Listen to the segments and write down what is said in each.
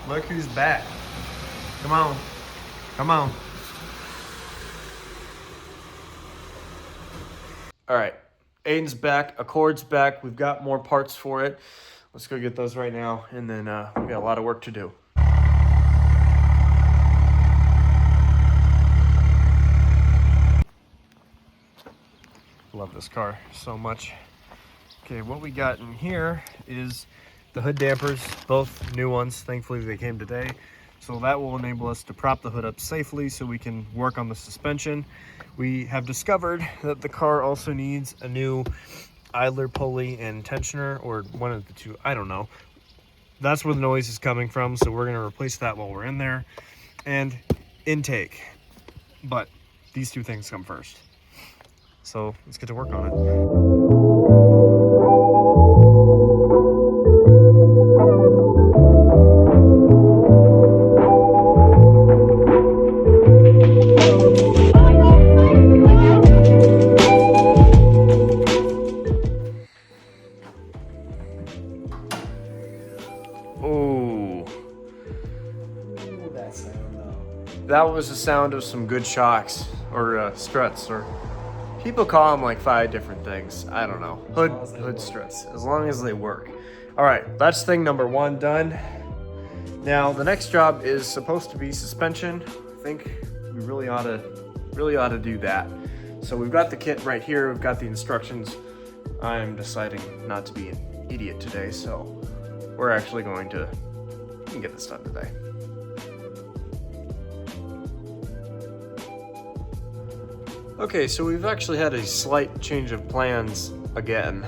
Look who's back. Come on. Come on. All right. Aiden's back. Accord's back. We've got more parts for it. Let's go get those right now. And then we got a lot of work to do. Love this car so much. Okay, what we got in here is the hood dampers, both new ones. Thankfully, they came today. So that will enable us to prop the hood up safely so we can work on the suspension. We have discovered that the car also needs a new idler pulley and tensioner, or one of the two, I don't know. That's where the noise is coming from, so we're gonna replace that while we're in there. And intake, but these two things come first. So let's get to work on it. That was the sound of some good shocks, or struts, or people call them like 5 different things. I don't know. Hood struts, as long as they work. All right, that's thing number 1 done. Now the next job is supposed to be suspension. I think we really ought to do that. So we've got the kit right here. We've got the instructions. I'm deciding not to be an idiot today, so we're actually going to get this done today. Okay, so we've actually had a slight change of plans again,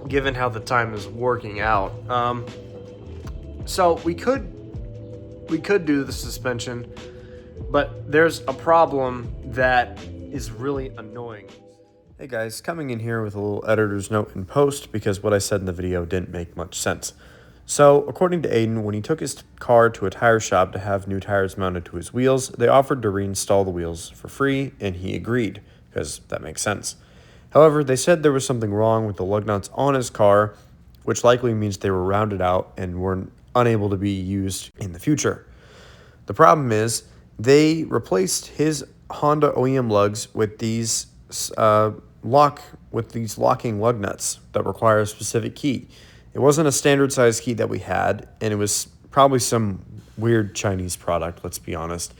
given how the time is working out. So we could do the suspension, but there's a problem that is really annoying. Hey guys, coming in here with a little editor's note in post because what I said in the video didn't make much sense. So, according to Aiden, when he took his car to a tire shop to have new tires mounted to his wheels, they offered to reinstall the wheels for free, and he agreed, because that makes sense. However, they said there was something wrong with the lug nuts on his car, which likely means they were rounded out and were unable to be used in the future. The problem is, they replaced his Honda OEM lugs with these locking lug nuts that require a specific key. It wasn't a standard size key that we had, and it was probably some weird Chinese product, let's be honest.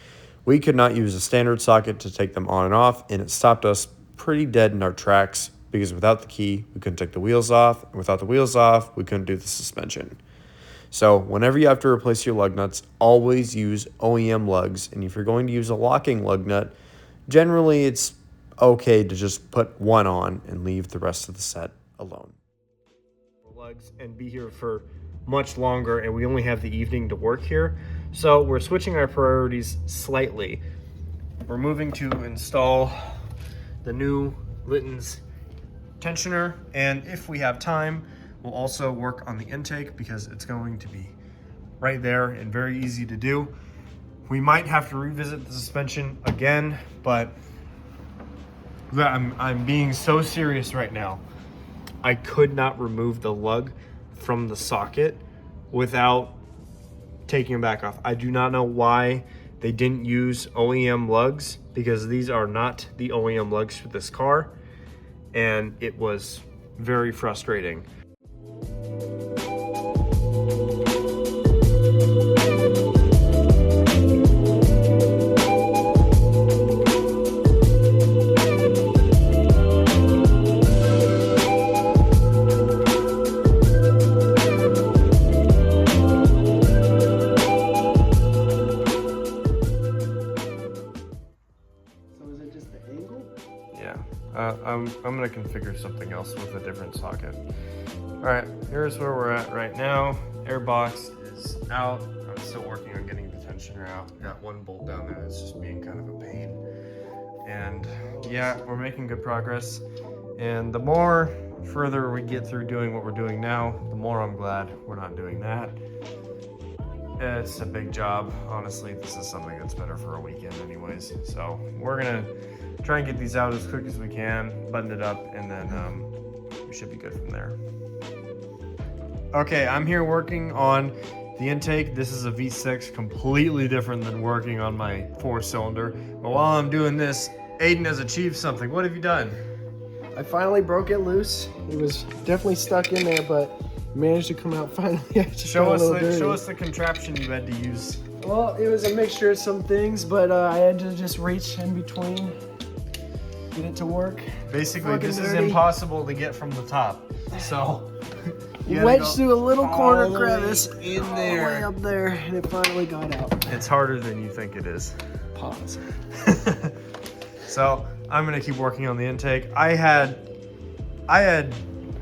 We could not use a standard socket to take them on and off, and it stopped us pretty dead in our tracks because without the key, we couldn't take the wheels off, and without the wheels off, we couldn't do the suspension. So whenever you have to replace your lug nuts, always use OEM lugs, and if you're going to use a locking lug nut, generally it's okay to just put one on and leave the rest of the set alone. And be here for much longer, and we only have the evening to work here, so we're switching our priorities slightly. We're moving to install the new Litens Tensioner, and if we have time, we'll also work on the intake because it's going to be right there and very easy to do. We might have to revisit the suspension again, but I'm being so serious right now. I could not remove the lug from the socket without taking them back off. I do not know why they didn't use OEM lugs, because these are not the OEM lugs for this car, and it was very frustrating. I'm gonna configure something else with a different socket. All right, here's where we're at right now. Airbox is out. I'm still working on getting the tensioner out. Got one bolt down there that's just being kind of a pain. And yeah, we're making good progress. And the more further we get through doing what we're doing now, the more I'm glad we're not doing that. It's a big job. Honestly, this is something that's better for a weekend anyways. So we're gonna try and get these out as quick as we can, button it up, and then we should be good from there. Okay, I'm here working on the intake. This is a V6, completely different than working on my 4-cylinder. But while I'm doing this, Aiden has achieved something. What have you done? I finally broke it loose. It was definitely stuck in there, but managed to come out finally. Show us the contraption you had to use. Well, it was a mixture of some things, but I had to just reach in between, get it to work. Basically, this is impossible to get from the top. So wedged through a little corner crevice in all there, the way up there, and it finally got out. It's harder than you think it is. Pause. So I'm gonna keep working on the intake. I had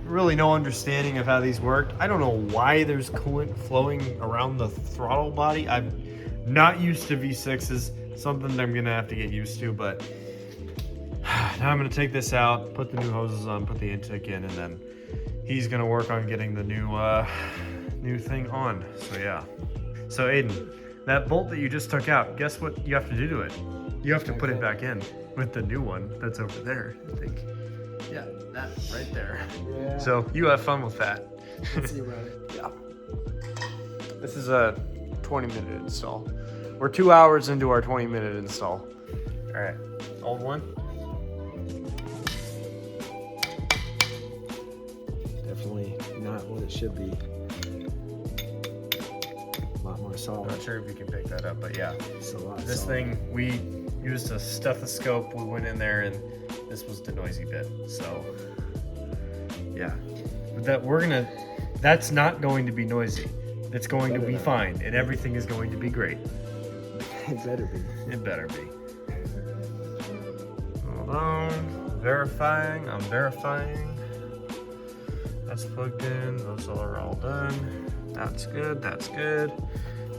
really no understanding of how these worked. I don't know why there's coolant flowing around the throttle body. I'm not used to V6s, something that I'm gonna have to get used to, but now I'm gonna take this out, put the new hoses on, put the intake in, and then he's gonna work on getting the new thing on. So yeah. So Aiden, that bolt that you just took out, guess what you have to do to it? You have to put it back in with the new one that's over there, I think. Yeah, that right there. Yeah. So you have fun with that. Let's see about it. Yeah. This is a 20-minute install. We're 2 hours into our 20-minute install. All right, old one. Definitely not what it should be. A lot more I'm solid. not sure if you can pick that up, but yeah. It's a lot This solid. thing, we used a stethoscope. We went in there and this was the noisy bit. So yeah, but that's not going to be noisy. It's going to be fine and everything is going to be great. It better be. It better be. Hold on, verifying, I'm verifying. That's plugged in, those are all done. That's good, that's good.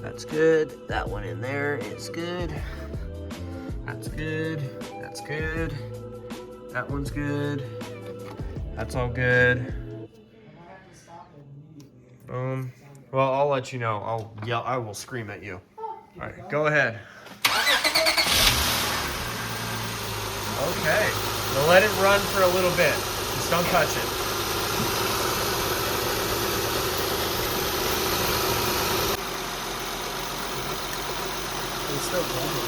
That's good. That one in there is good. That's good. That's good. That one's good. That's all good. Boom. Well, I'll let you know. I'll yell. I will scream at you. All right, go ahead. Okay. We'll let it run for a little bit. Just don't touch it. It's still going.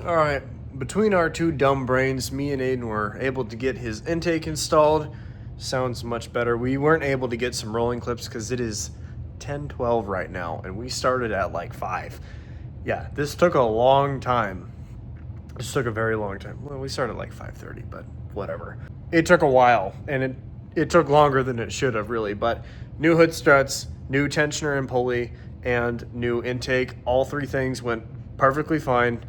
All right, between our two dumb brains, me and Aiden were able to get his intake installed. Sounds much better. We weren't able to get some rolling clips because it is 10:12 right now, and we started at like 5. Yeah, this took a long time. This took a very long time. Well, we started at like 5:30, but whatever. It took a while, and it took longer than it should have, really. But new hood struts, new tensioner and pulley, and new intake. All 3 things went perfectly fine.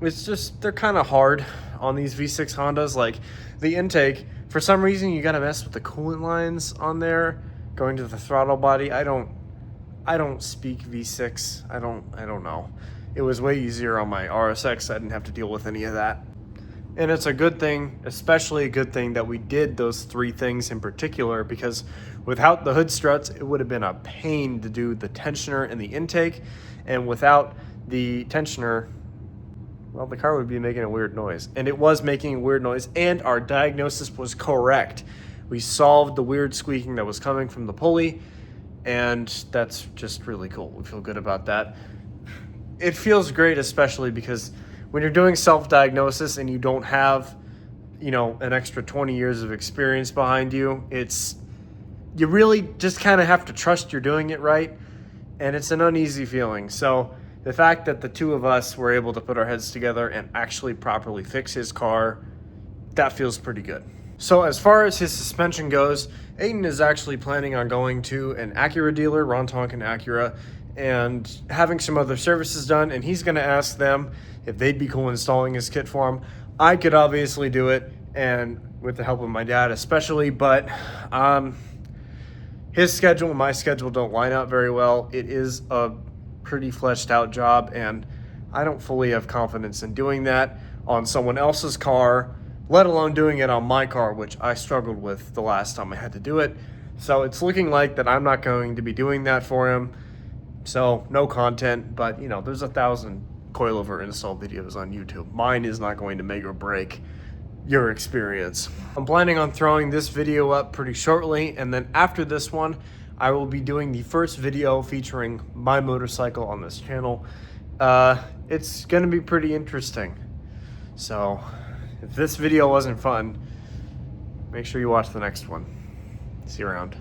It's just, they're kind of hard on these V6 Hondas. Like the intake, for some reason you gotta mess with the coolant lines on there going to the throttle body. I don't speak V6. I don't know. It was way easier on my RSX. I didn't have to deal with any of that. And it's a good thing, especially a good thing that we did those 3 things in particular, because without the hood struts, it would have been a pain to do the tensioner and the intake. And without the tensioner, well, the car would be making a weird noise. And it was making a weird noise, and our diagnosis was correct. We solved the weird squeaking that was coming from the pulley, and that's just really cool. We feel good about that. It feels great, especially because when you're doing self-diagnosis and you don't have, an extra 20 years of experience behind you, you really just kind of have to trust you're doing it right, and it's an uneasy feeling. So the fact that the 2 of us were able to put our heads together and actually properly fix his car, that feels pretty good. So as far as his suspension goes, Aiden is actually planning on going to an Acura dealer, Ron Tonkin Acura, and having some other services done, and he's going to ask them if they'd be cool installing his kit for him. I could obviously do it, and with the help of my dad especially, but his schedule and my schedule don't line up very well. It is a pretty fleshed out job, and I don't fully have confidence in doing that on someone else's car, let alone doing it on my car, which I struggled with the last time I had to do it. So it's looking like that I'm not going to be doing that for him. So no content, but there's 1,000 coilover install videos on YouTube. Mine is not going to make or break your experience. I'm planning on throwing this video up pretty shortly, and then after this one, I will be doing the first video featuring my motorcycle on this channel. It's gonna be pretty interesting. So if this video wasn't fun, make sure you watch the next one. See you around.